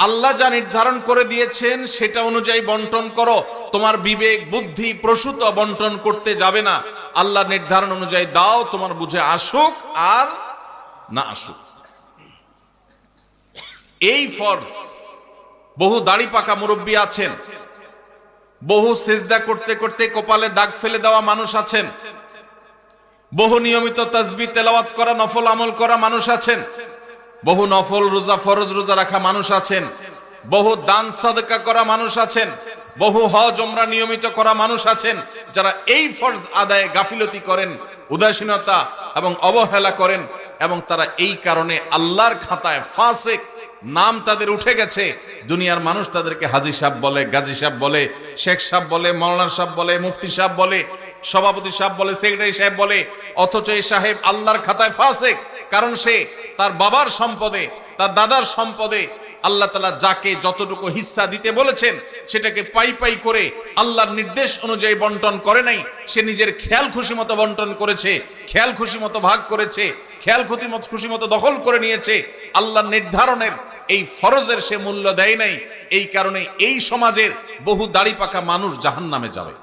আল্লাহ যা নির্ধারণ করে দিয়েছেন সেটা অনুযায়ী বন্টন করো। তোমার বিবেক বুদ্ধি প্রসূত বন্টন করতে যাবে না। আল্লাহ নির্ধারণ অনুযায়ী দাও, তোমার বুঝে আসুক আর না আসুক। এই ফরজ। বহু দাড়ি পাকা মুরব্বী আছেন, বহু সিজদা করতে করতে কপালে দাগ ফেলে দেওয়া মানুষ আছেন, বহু নিয়মিত তাসবিহ তেলাওয়াত করা নফল আমল করা মানুষ আছেন, বহু নফল রোজা ফরজ রোজা রাখা মানুষ আছেন, বহু দান সাদকা করা মানুষ আছেন, বহু হজ ওমরা নিয়মিত করা মানুষ আছেন, যারা এই ফরজ আদায়ে গাফিলতি করেন, উদাসীনতা এবং অবহেলা করেন, এবং তারা এই কারণে আল্লাহর খাতায় ফাসিক নাম তাদের উঠে গেছে। দুনিয়ার মানুষ তাদেরকে হাজী সাহেব বলে, গাজী সাহেব বলে, শেখ সাহেব বলে, মাওলানা সাহেব বলে, মুফতি সাহেব বলে, সভাপতি সাহেব বলে, সেক্রেটারি সাহেব বলে, অথচ এই সাহেব আল্লাহর খাতায় ফাসিক। কারণ সে তার বাবার সম্পদে, তার দাদার সম্পদে আল্লাহ তাআলা যাকে যতটুকু হিস্সা দিতে বলেছেন সেটাকে পাই পাই করে আল্লাহর নির্দেশ অনুযায়ী বন্টন করে নাই। সে নিজের খেয়াল খুশি মতো বন্টন করেছে, খেয়াল খুশি মতো ভাগ করেছে, খেয়াল খুশি মতো দখল করে নিয়েছে। আল্লাহর নির্ধারণের এই ফরজের সে মূল্য দেয় নাই। এই কারণে এই সমাজের বহু দাড়ি পাকা মানুষ জাহান্নামে যাবে।